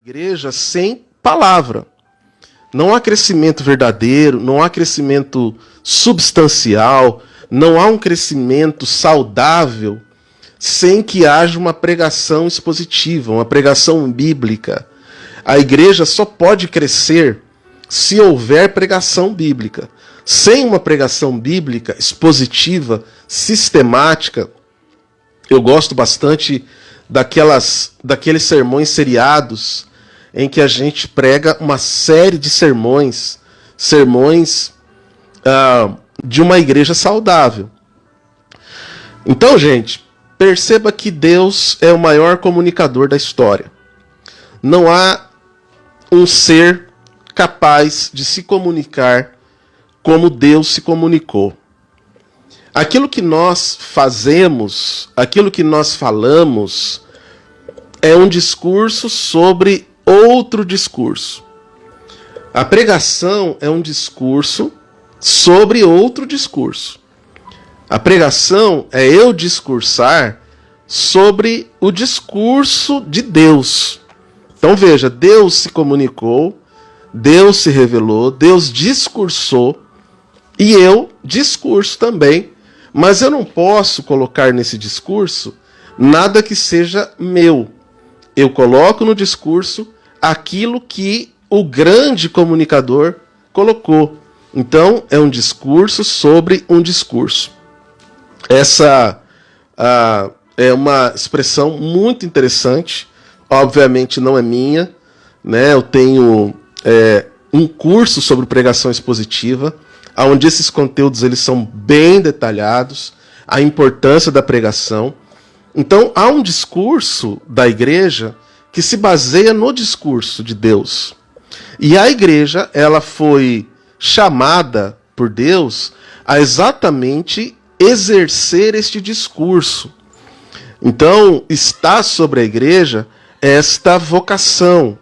igreja sem palavra. Não há crescimento verdadeiro, não há crescimento substancial, não há um crescimento saudável sem que haja uma pregação expositiva, uma pregação bíblica. A igreja só pode crescer se houver pregação bíblica. Sem uma pregação bíblica expositiva, sistemática, eu gosto bastante daqueles sermões seriados em que a gente prega uma série de sermões de uma igreja saudável. Então, gente, perceba que Deus é o maior comunicador da história. Não há um ser capaz de se comunicar como Deus se comunicou. Aquilo que nós fazemos, aquilo que nós falamos, é um discurso sobre outro discurso. A pregação é um discurso sobre outro discurso. A pregação é eu discursar sobre o discurso de Deus. Então veja, Deus se comunicou, Deus se revelou, Deus discursou e eu discurso também. Mas eu não posso colocar nesse discurso nada que seja meu. Eu coloco no discurso aquilo que o grande comunicador colocou. Então, é um discurso sobre um discurso. Essa é uma expressão muito interessante. Obviamente não é minha, né? Eu tenho um curso sobre pregação expositiva, onde esses conteúdos eles são bem detalhados, a importância da pregação. Então, há um discurso da igreja que se baseia no discurso de Deus. E a igreja, ela foi chamada por Deus a exatamente exercer este discurso. Então, está sobre a igreja esta vocação,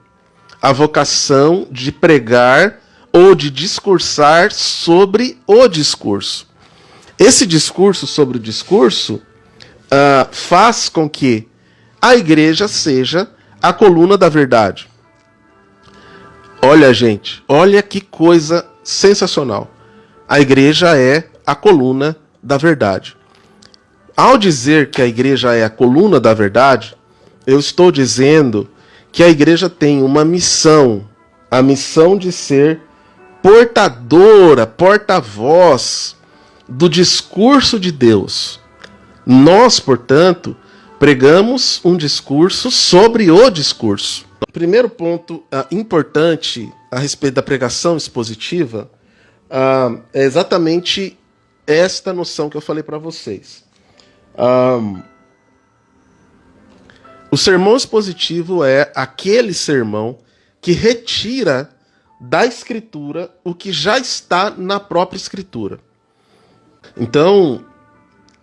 a vocação de pregar ou de discursar sobre o discurso. Esse discurso sobre o discurso faz com que a igreja seja a coluna da verdade. Olha, gente, olha que coisa sensacional. A igreja é a coluna da verdade. Ao dizer que a igreja é a coluna da verdade, eu estou dizendo que a igreja tem uma missão, a missão de ser portadora, porta-voz do discurso de Deus. Nós, portanto, pregamos um discurso sobre o discurso. O primeiro ponto importante a respeito da pregação expositiva é exatamente esta noção que eu falei para vocês. O sermão expositivo é aquele sermão que retira da Escritura o que já está na própria Escritura. Então,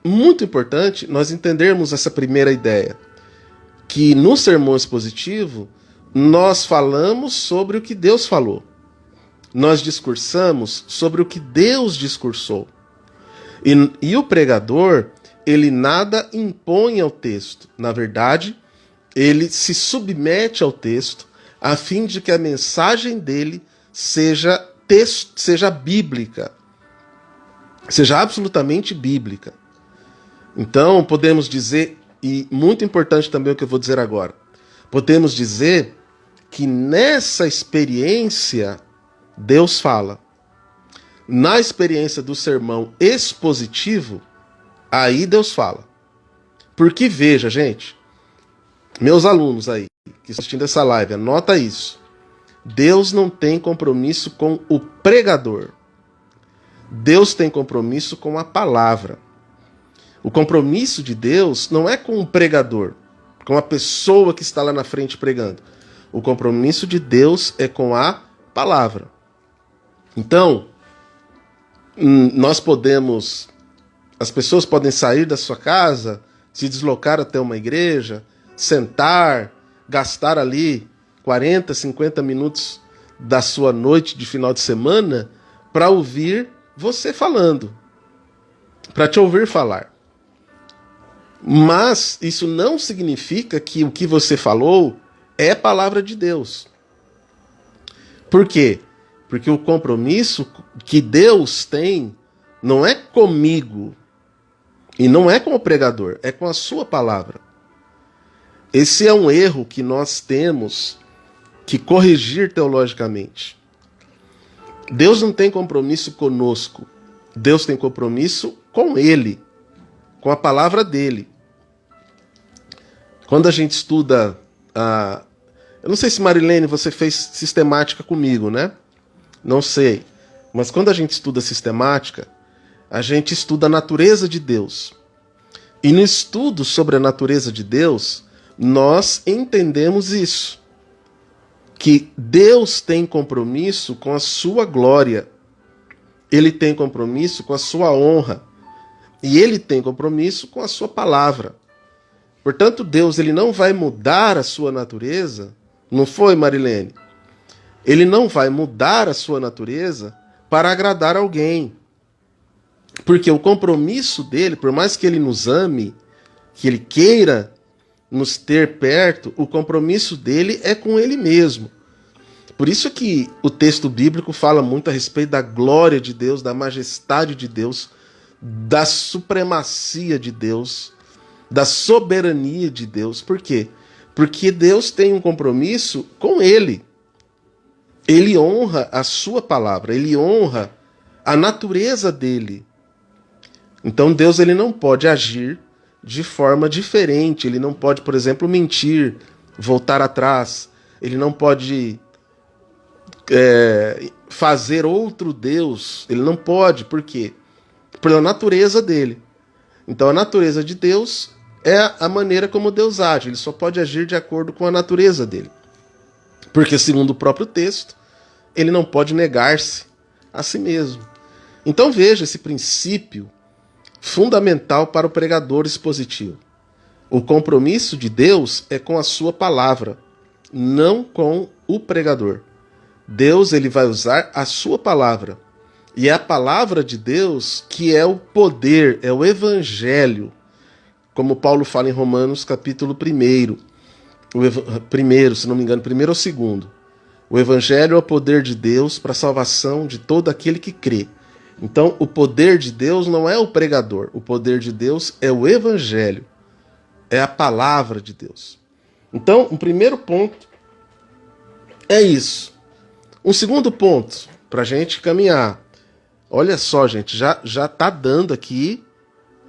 muito importante nós entendermos essa primeira ideia, que no sermão expositivo nós falamos sobre o que Deus falou. Nós discursamos sobre o que Deus discursou. E o pregador, ele nada impõe ao texto. Na verdade, ele se submete ao texto a fim de que a mensagem dele seja bíblica, seja absolutamente bíblica. Então, podemos dizer, e muito importante também o que eu vou dizer agora, podemos dizer que nessa experiência Deus fala. Na experiência do sermão expositivo, aí Deus fala. Porque veja, gente, meus alunos aí, que estão assistindo essa live, anota isso. Deus não tem compromisso com o pregador. Deus tem compromisso com a palavra. O compromisso de Deus não é com o pregador, com a pessoa que está lá na frente pregando. O compromisso de Deus é com a palavra. Então, as pessoas podem sair da sua casa, se deslocar até uma igreja, sentar, gastar ali 40, 50 minutos da sua noite de final de semana para ouvir você falando, para te ouvir falar. Mas isso não significa que o que você falou é palavra de Deus. Por quê? Porque o compromisso que Deus tem não é comigo e não é com o pregador, é com a sua palavra. Esse é um erro que nós temos que corrigir teologicamente. Deus não tem compromisso conosco. Deus tem compromisso com Ele, com a palavra dele. Quando a gente estuda eu não sei se, Marilene, você fez sistemática comigo, né? Não sei. Mas quando a gente estuda sistemática, a gente estuda a natureza de Deus. E no estudo sobre a natureza de Deus, nós entendemos isso. Que Deus tem compromisso com a sua glória. Ele tem compromisso com a sua honra. E ele tem compromisso com a sua palavra. Portanto, Deus ele não vai mudar a sua natureza. Não foi, Marilene? Ele não vai mudar a sua natureza para agradar alguém. Porque o compromisso dele, por mais que ele nos ame, que ele queira nos ter perto, o compromisso dele é com ele mesmo. Por isso que o texto bíblico fala muito a respeito da glória de Deus, da majestade de Deus, da supremacia de Deus, da soberania de Deus. Por quê? Porque Deus tem um compromisso com ele. Ele honra a sua palavra, ele honra a natureza dele. Então Deus ele não pode agir de forma diferente. Ele não pode, por exemplo, mentir, voltar atrás. Ele não pode fazer outro Deus. Ele não pode. Por quê? Pela natureza dele. Então a natureza de Deus é a maneira como Deus age. Ele só pode agir de acordo com a natureza dele. Porque, segundo o próprio texto, ele não pode negar-se a si mesmo. Então veja esse princípio fundamental para o pregador expositivo. O compromisso de Deus é com a sua palavra, não com o pregador. Deus ele vai usar a sua palavra. E é a palavra de Deus que é o poder, é o evangelho. Como Paulo fala em Romanos capítulo 1. Primeiro, se não me engano, 1 ou 2. O evangelho é o poder de Deus para a salvação de todo aquele que crê. Então, o poder de Deus não é o pregador. O poder de Deus é o evangelho. É a palavra de Deus. Então, um primeiro ponto é isso. Um segundo ponto, para a gente caminhar. Olha só, gente, já tá dando aqui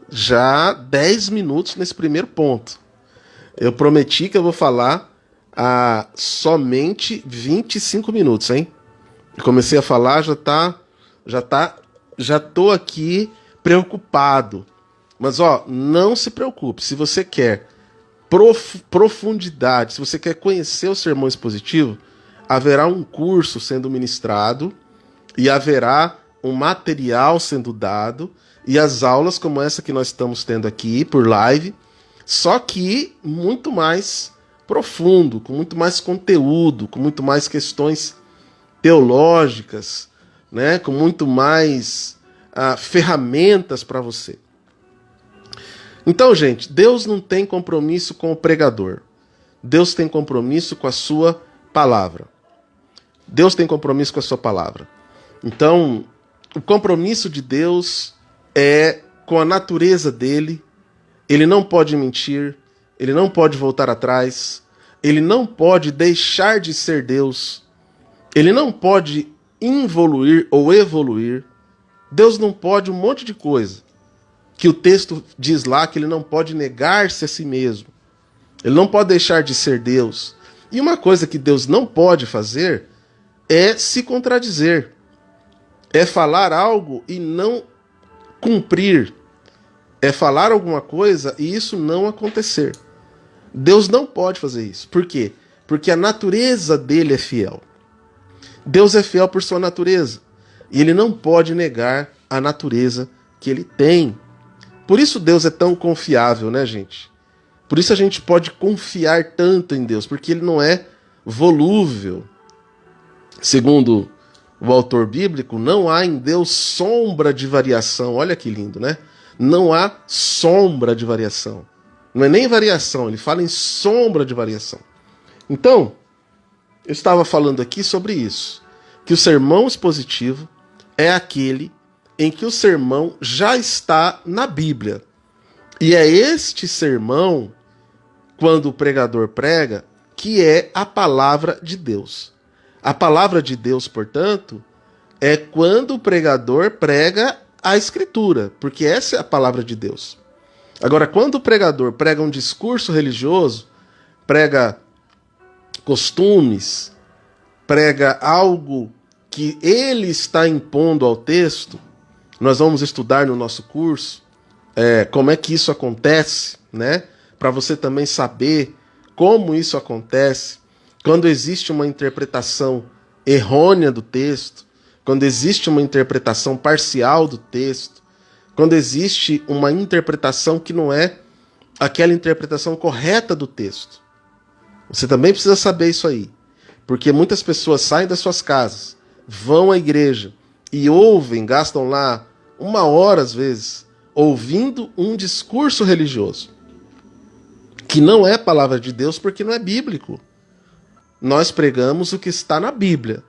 já 10 minutos nesse primeiro ponto. Eu prometi que eu vou falar somente 25 minutos, hein? Comecei a falar, já tô aqui preocupado. Mas ó, não se preocupe. Se você quer profundidade, se você quer conhecer o sermão expositivo, haverá um curso sendo ministrado e haverá um material sendo dado e as aulas como essa que nós estamos tendo aqui por live, só que muito mais profundo, com muito mais conteúdo, com muito mais questões teológicas, né, com muito mais ferramentas para você. Então, gente, Deus não tem compromisso com o pregador. Deus tem compromisso com a sua palavra. Deus tem compromisso com a sua palavra. Então, o compromisso de Deus é com a natureza dele. Ele não pode mentir, ele não pode voltar atrás, ele não pode deixar de ser Deus, ele não pode involuir ou evoluir. Deus não pode um monte de coisa que o texto diz lá que ele não pode negar-se a si mesmo. Ele não pode deixar de ser Deus. E uma coisa que Deus não pode fazer é se contradizer. É falar algo e não cumprir. É falar alguma coisa e isso não acontecer. Deus não pode fazer isso. Por quê? Porque a natureza dele é fiel. Deus é fiel por sua natureza. E ele não pode negar a natureza que ele tem. Por isso Deus é tão confiável, né, gente? Por isso a gente pode confiar tanto em Deus, porque ele não é volúvel. Segundo o autor bíblico, não há em Deus sombra de variação. Olha que lindo, né? Não há sombra de variação. Não é nem variação, ele fala em sombra de variação. Então, eu estava falando aqui sobre isso, que o sermão expositivo é aquele em que o sermão já está na Bíblia. E é este sermão, quando o pregador prega, que é a palavra de Deus. A palavra de Deus, portanto, é quando o pregador prega a Escritura, porque essa é a palavra de Deus. Agora, quando o pregador prega um discurso religioso, prega costumes, prega algo que ele está impondo ao texto, nós vamos estudar no nosso curso como é que isso acontece, né? Para você também saber como isso acontece, quando existe uma interpretação errônea do texto, quando existe uma interpretação parcial do texto, quando existe uma interpretação que não é aquela interpretação correta do texto. Você também precisa saber isso aí, porque muitas pessoas saem das suas casas, vão à igreja e ouvem, gastam lá 1 hora às vezes, ouvindo um discurso religioso, que não é palavra de Deus porque não é bíblico. Nós pregamos o que está na Bíblia,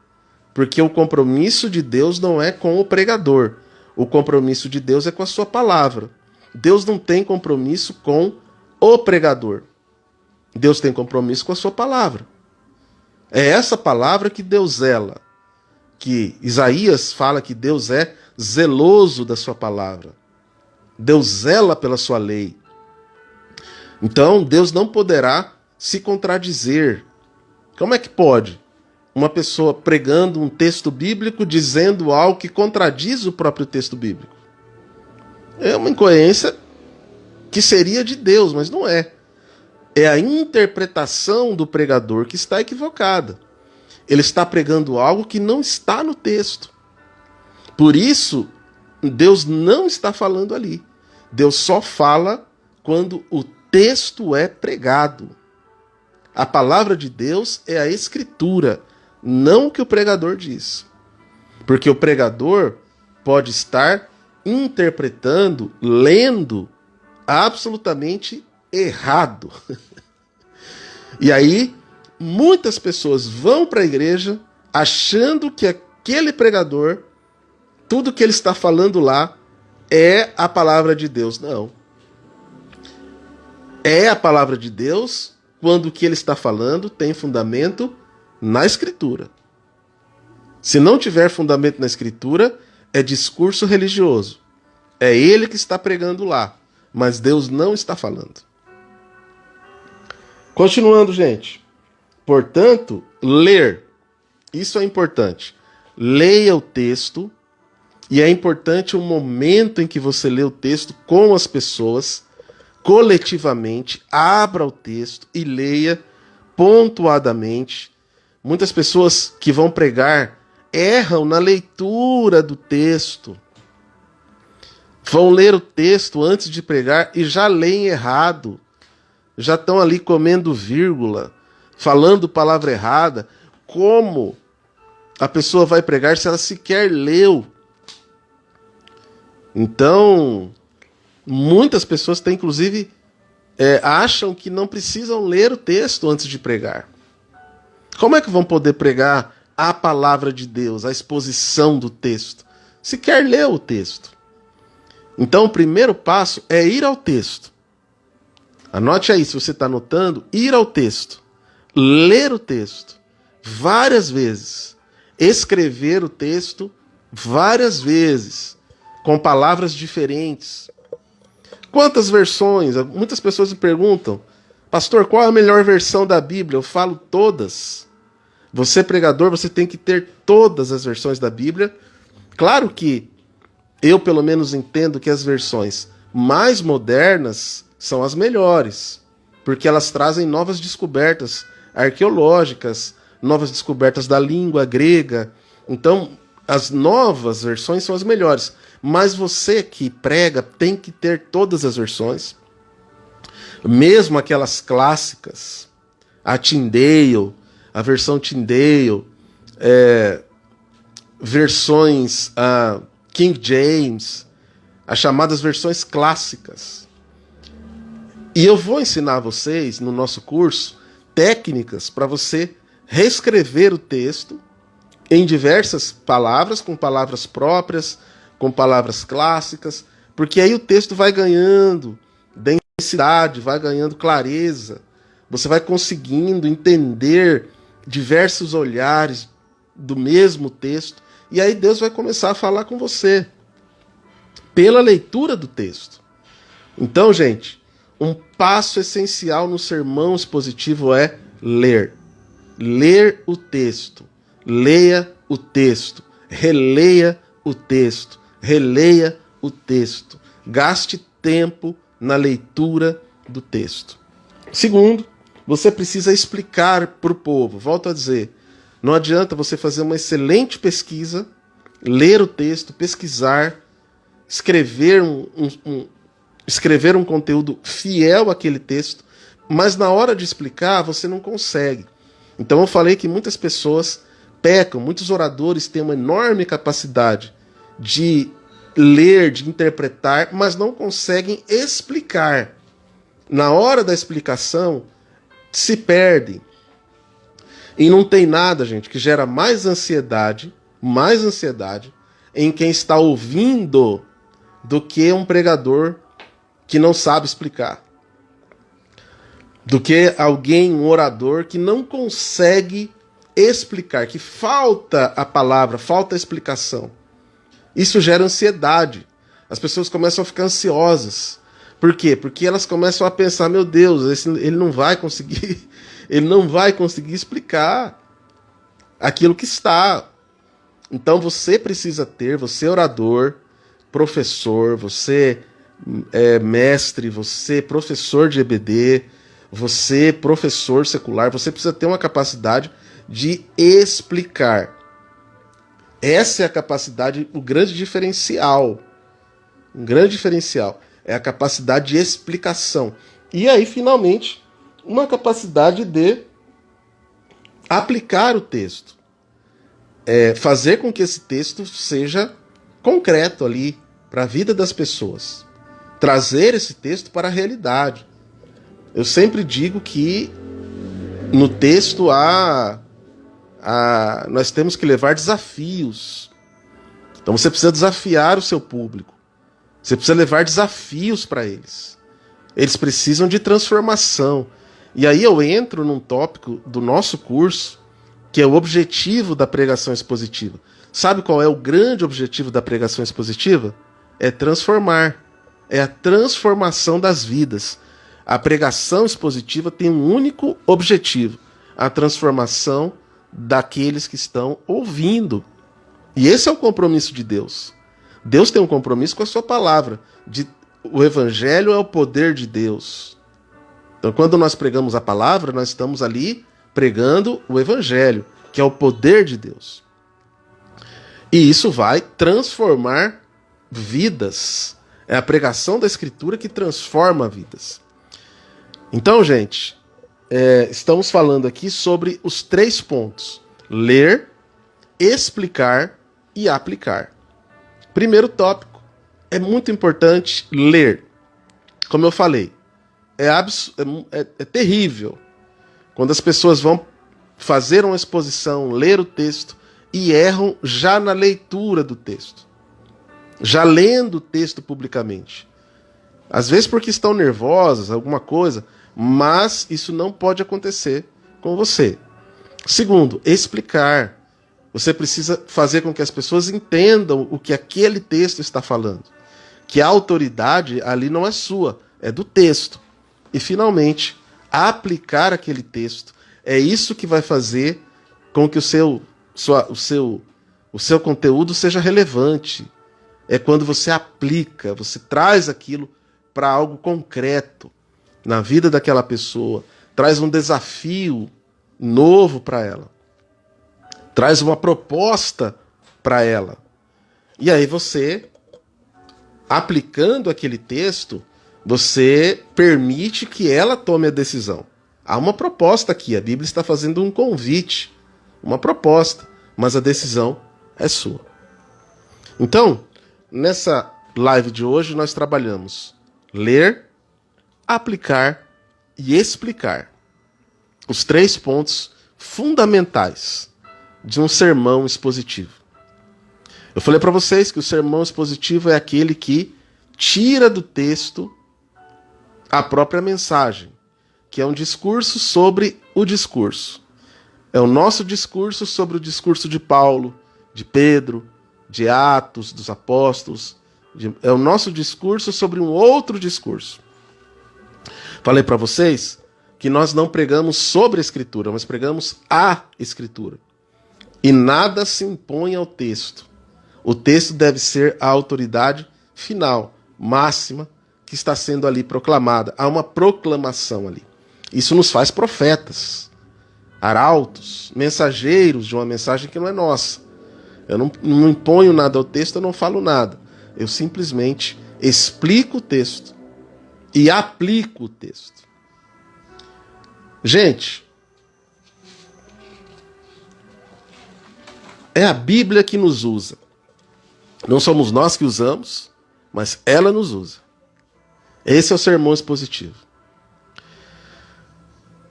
porque o compromisso de Deus não é com o pregador, o compromisso de Deus é com a sua palavra. Deus não tem compromisso com o pregador. Deus tem compromisso com a sua palavra. É essa palavra que Deus zela, que Isaías fala que Deus é zeloso da sua palavra. Deus zela pela sua lei. Então, Deus não poderá se contradizer. Como é que pode uma pessoa pregando um texto bíblico dizendo algo que contradiz o próprio texto bíblico? É uma incoerência que seria de Deus, mas não é. É a interpretação do pregador que está equivocada. Ele está pregando algo que não está no texto. Por isso, Deus não está falando ali. Deus só fala quando o texto é pregado. A palavra de Deus é a Escritura, não o que o pregador diz. Porque o pregador pode estar interpretando, lendo absolutamente errado. E aí, muitas pessoas vão para a igreja achando que aquele pregador, tudo que ele está falando lá, é a palavra de Deus. Não. É a palavra de Deus quando o que ele está falando tem fundamento na Escritura. Se não tiver fundamento na Escritura, é discurso religioso. É ele que está pregando lá, mas Deus não está falando. Continuando, gente. Portanto, ler. Isso é importante. Leia o texto, e é importante o momento em que você lê o texto com as pessoas, coletivamente, abra o texto e leia pontuadamente. Muitas pessoas que vão pregar erram na leitura do texto. Vão ler o texto antes de pregar e já leem errado. Já estão ali comendo vírgula, falando palavra errada. Como a pessoa vai pregar se ela sequer leu? Então, muitas pessoas têm, inclusive, acham que não precisam ler o texto antes de pregar. Como é que vão poder pregar a palavra de Deus, a exposição do texto? Sequer leu o texto. Então, o primeiro passo é ir ao texto. Anote aí, se você está anotando, ir ao texto. Ler o texto várias vezes. Escrever o texto várias vezes, com palavras diferentes. Quantas versões? Muitas pessoas me perguntam, pastor, qual é a melhor versão da Bíblia? Eu falo todas. Você, pregador, você tem que ter todas as versões da Bíblia. Claro que eu, pelo menos, entendo que as versões mais modernas são as melhores, porque elas trazem novas descobertas arqueológicas, novas descobertas da língua grega. Então, as novas versões são as melhores. Mas você que prega tem que ter todas as versões, mesmo aquelas clássicas, a Tyndale, a versão Tyndale, versões King James, as chamadas versões clássicas. E eu vou ensinar vocês, no nosso curso, técnicas para você reescrever o texto em diversas palavras, com palavras próprias, com palavras clássicas, porque aí o texto vai ganhando densidade, vai ganhando clareza, você vai conseguindo entender diversos olhares do mesmo texto, e aí Deus vai começar a falar com você pela leitura do texto. Então, gente, um passo essencial no sermão expositivo é ler. Ler o texto. Leia o texto. Releia o texto. Releia o texto. Gaste tempo na leitura do texto. Segundo, você precisa explicar para o povo. Volto a dizer, não adianta você fazer uma excelente pesquisa, ler o texto, pesquisar, escrever um conteúdo fiel àquele texto, mas na hora de explicar você não consegue. Então eu falei que muitas pessoas pecam, muitos oradores têm uma enorme capacidade de ler, de interpretar, mas não conseguem explicar. Na hora da explicação, se perdem. E não tem nada, gente, que gera mais ansiedade em quem está ouvindo do que um pregador que não sabe explicar. Do que alguém, um orador, que não consegue explicar, que falta a palavra, falta a explicação. Isso gera ansiedade. As pessoas começam a ficar ansiosas. Por quê? Porque elas começam a pensar, meu Deus, ele não vai conseguir explicar aquilo que está. Então você precisa ter, você orador, professor, você mestre, você professor de EBD, você professor secular, você precisa ter uma capacidade de explicar. Essa é a capacidade, o grande diferencial. Um grande diferencial é a capacidade de explicação. E aí, finalmente, uma capacidade de aplicar o texto. Fazer com que esse texto seja concreto ali para a vida das pessoas. Trazer esse texto para a realidade. Eu sempre digo que no texto nós temos que levar desafios. Então você precisa desafiar o seu público. Você precisa levar desafios para eles. Eles precisam de transformação. E aí eu entro num tópico do nosso curso, que é o objetivo da pregação expositiva. Sabe qual é o grande objetivo da pregação expositiva? É transformar. É a transformação das vidas. A pregação expositiva tem um único objetivo: a transformação daqueles que estão ouvindo. E esse é o compromisso de Deus. Deus tem um compromisso com a sua palavra. O evangelho é o poder de Deus. Então, quando nós pregamos a palavra, nós estamos ali pregando o evangelho, que é o poder de Deus. E isso vai transformar vidas. É a pregação da Escritura que transforma vidas. Então, gente, estamos falando aqui sobre os 3 pontos: ler, explicar e aplicar. Primeiro tópico, é muito importante ler. Como eu falei, é terrível quando as pessoas vão fazer uma exposição, ler o texto e erram já na leitura do texto. Já lendo o texto publicamente. Às vezes porque estão nervosas, alguma coisa, mas isso não pode acontecer com você. Segundo, explicar. Você precisa fazer com que as pessoas entendam o que aquele texto está falando. Que a autoridade ali não é sua, é do texto. E, finalmente, aplicar aquele texto. É isso que vai fazer com que o seu conteúdo seja relevante. É quando você aplica, você traz aquilo para algo concreto na vida daquela pessoa, traz um desafio novo para ela, traz uma proposta para ela. E aí você, aplicando aquele texto, você permite que ela tome a decisão. Há uma proposta aqui, a Bíblia está fazendo um convite, uma proposta, mas a decisão é sua. Então, nessa live de hoje nós trabalhamos ler, aplicar e explicar. os 3 pontos fundamentais de um sermão expositivo. Eu falei para vocês que o sermão expositivo é aquele que tira do texto a própria mensagem, que é um discurso sobre o discurso. É o nosso discurso sobre o discurso de Paulo, de Pedro, de Atos, dos Apóstolos. É o nosso discurso sobre um outro discurso. Falei para vocês que nós não pregamos sobre a Escritura, mas pregamos a Escritura. E nada se impõe ao texto. O texto deve ser a autoridade final, máxima, que está sendo ali proclamada. Há uma proclamação ali. Isso nos faz profetas, arautos, mensageiros de uma mensagem que não é nossa. Eu não imponho nada ao texto, eu não falo nada. Eu simplesmente explico o texto e aplico o texto. Gente, é a Bíblia que nos usa. Não somos nós que usamos, mas ela nos usa. Esse é o sermão expositivo.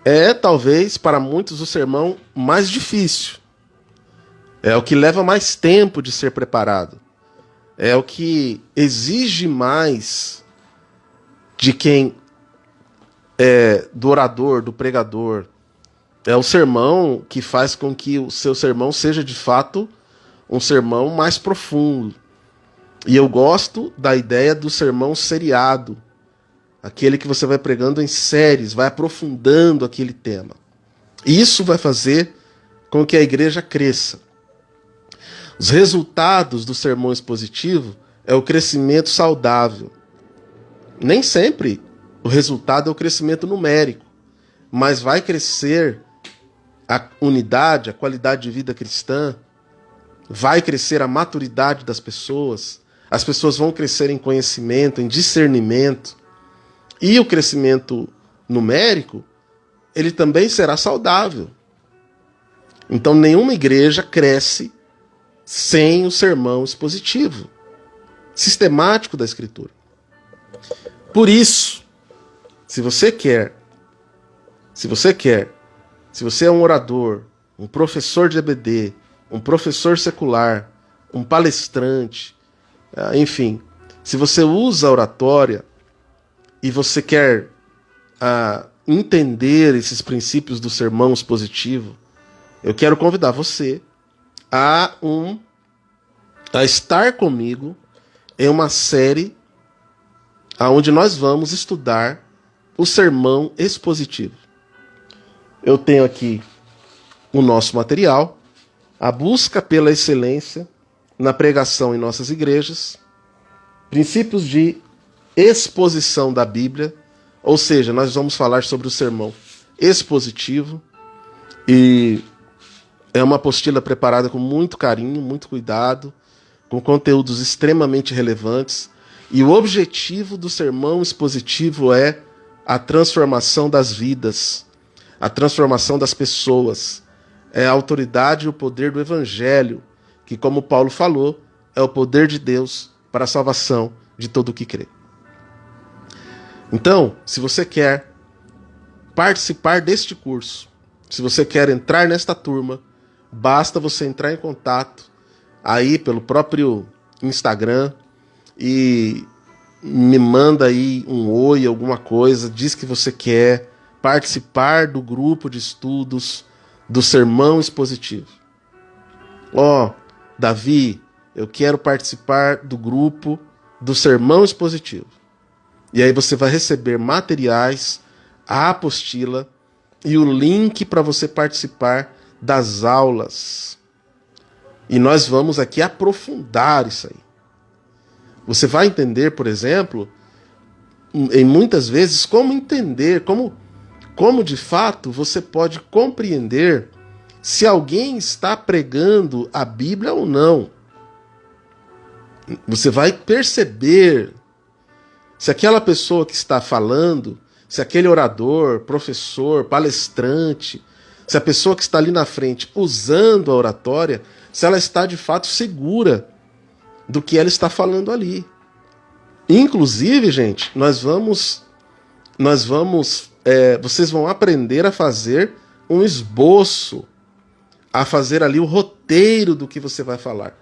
É, talvez, para muitos, o sermão mais difícil. É o que leva mais tempo de ser preparado. É o que exige mais de quem é do orador, do pregador. É o sermão que faz com que o seu sermão seja, de fato, um sermão mais profundo. E eu gosto da ideia do sermão seriado. Aquele que você vai pregando em séries, vai aprofundando aquele tema. Isso vai fazer com que a igreja cresça. Os resultados do sermão expositivo é o crescimento saudável. Nem sempre o resultado é o crescimento numérico, mas vai crescer a unidade, a qualidade de vida cristã, vai crescer a maturidade das pessoas, as pessoas vão crescer em conhecimento, em discernimento, e o crescimento numérico, ele também será saudável. Então nenhuma igreja cresce sem o sermão expositivo, sistemático da Escritura. Por isso, se você é um orador, um professor de EBD, um professor secular, um palestrante, enfim, se você usa a oratória e você quer entender esses princípios do sermão expositivo, eu quero convidar você a estar comigo em uma série onde nós vamos estudar o sermão expositivo. Eu tenho aqui o nosso material, a busca pela excelência na pregação em nossas igrejas, princípios de exposição da Bíblia, ou seja, nós vamos falar sobre o sermão expositivo, e é uma apostila preparada com muito carinho, muito cuidado, com conteúdos extremamente relevantes, e o objetivo do sermão expositivo é a transformação das vidas, a transformação das pessoas, é a autoridade e o poder do Evangelho, que, como Paulo falou, é o poder de Deus para a salvação de todo o que crê. Então, se você quer participar deste curso, se você quer entrar nesta turma, basta você entrar em contato aí pelo próprio Instagram e me manda aí um oi, alguma coisa, diz que você quer participar do grupo de estudos do sermão expositivo. Davi, eu quero participar do grupo do sermão expositivo. E aí você vai receber materiais, a apostila e o link para você participar das aulas. E nós vamos aqui aprofundar isso aí. Você vai entender, por exemplo, em muitas vezes, como de fato você pode compreender se alguém está pregando a Bíblia ou não. Você vai perceber se aquela pessoa que está falando, se aquele orador, professor, palestrante, se a pessoa que está ali na frente usando a oratória, se ela está de fato segura do que ela está falando ali. Inclusive, gente, vocês vão aprender a fazer um esboço, a fazer ali o roteiro do que você vai falar.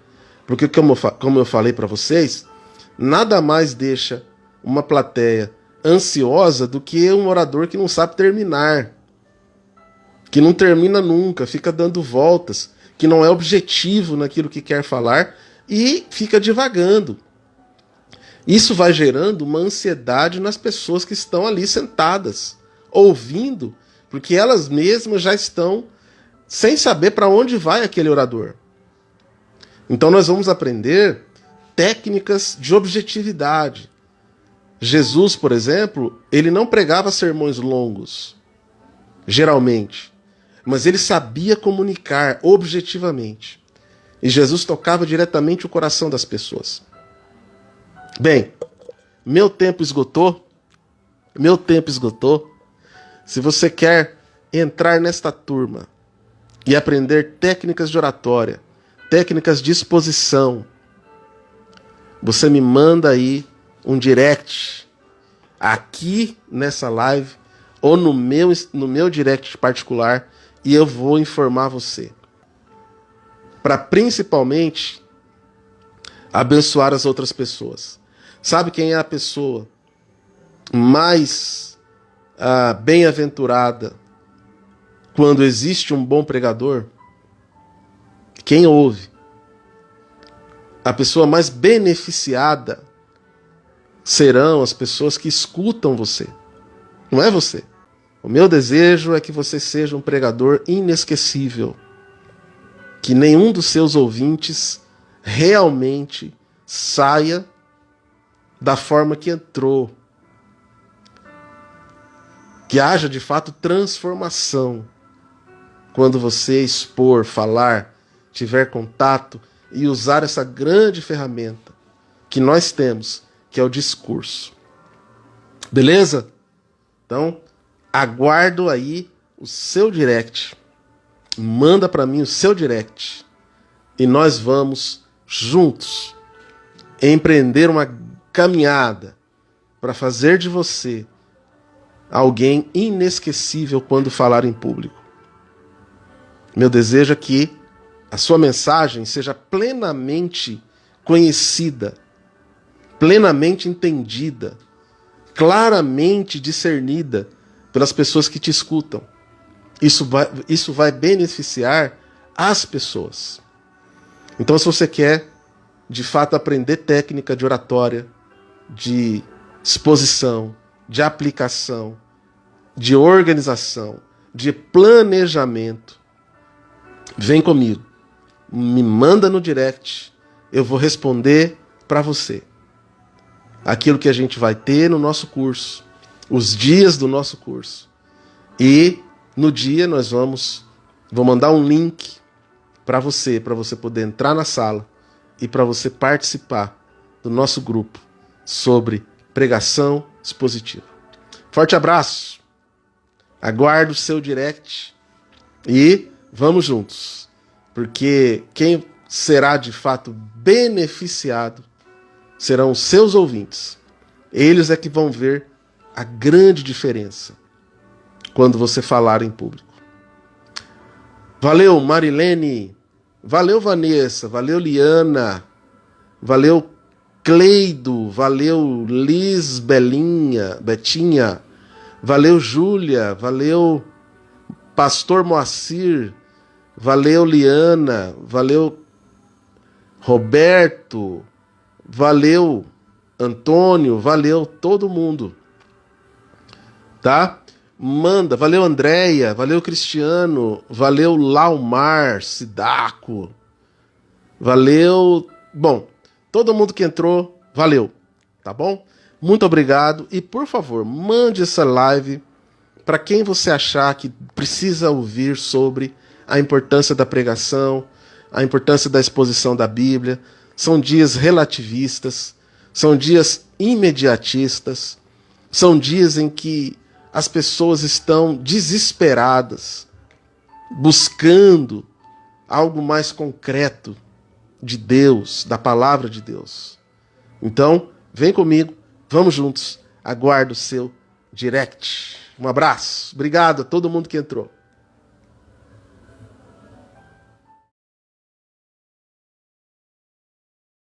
Porque, como eu falei para vocês, nada mais deixa uma plateia ansiosa do que um orador que não sabe terminar, que não termina nunca, fica dando voltas, que não é objetivo naquilo que quer falar e fica divagando. Isso vai gerando uma ansiedade nas pessoas que estão ali sentadas, ouvindo, porque elas mesmas já estão sem saber para onde vai aquele orador. Então nós vamos aprender técnicas de objetividade. Jesus, por exemplo, ele não pregava sermões longos, geralmente, mas ele sabia comunicar objetivamente. E Jesus tocava diretamente o coração das pessoas. Bem, meu tempo esgotou. Se você quer entrar nesta turma e aprender técnicas de oratória, técnicas de exposição, você me manda aí um direct aqui nessa live ou no meu direct particular e eu vou informar você. Para principalmente abençoar as outras pessoas. Sabe quem é a pessoa mais bem-aventurada quando existe um bom pregador? Quem ouve. A pessoa mais beneficiada serão as pessoas que escutam você. Não é você. O meu desejo é que você seja um pregador inesquecível. Que nenhum dos seus ouvintes realmente saia da forma que entrou. Que haja de fato transformação. Quando você expor, falar, tiver contato e usar essa grande ferramenta que nós temos, que é o discurso. Beleza? Então, aguardo aí o seu direct. Manda para mim o seu direct. E nós vamos juntos empreender uma caminhada para fazer de você alguém inesquecível quando falar em público. Meu desejo é que a sua mensagem seja plenamente conhecida, plenamente entendida, claramente discernida pelas pessoas que te escutam. Isso vai beneficiar as pessoas. Então, se você quer, de fato, aprender técnica de oratória, de exposição, de aplicação, de organização, de planejamento, vem comigo. Me manda no direct, eu vou responder para você. Aquilo que a gente vai ter no nosso curso, os dias do nosso curso. E no dia vou mandar um link para você poder entrar na sala e para você participar do nosso grupo sobre pregação expositiva. Forte abraço, aguardo o seu direct e vamos juntos, porque quem será de fato beneficiado serão os seus ouvintes. Eles é que vão ver a grande diferença quando você falar em público. Valeu, Marilene. Valeu, Vanessa. Valeu, Liana. Valeu, Cleido. Valeu, Liz Betinha. Valeu, Júlia. Valeu, Pastor Moacir. Valeu, Liana. Valeu, Roberto. Valeu, Antônio. Valeu, todo mundo. Tá? Manda. Valeu, Andréia. Valeu, Cristiano. Valeu, Laumar, Sidaco. Valeu. Bom, todo mundo que entrou, valeu. Tá bom? Muito obrigado. E, por favor, mande essa live para quem você achar que precisa ouvir sobre a importância da pregação, a importância da exposição da Bíblia. São dias relativistas, são dias imediatistas, são dias em que as pessoas estão desesperadas, buscando algo mais concreto de Deus, da palavra de Deus. Então, vem comigo, vamos juntos, aguardo o seu direct. Um abraço, obrigado a todo mundo que entrou.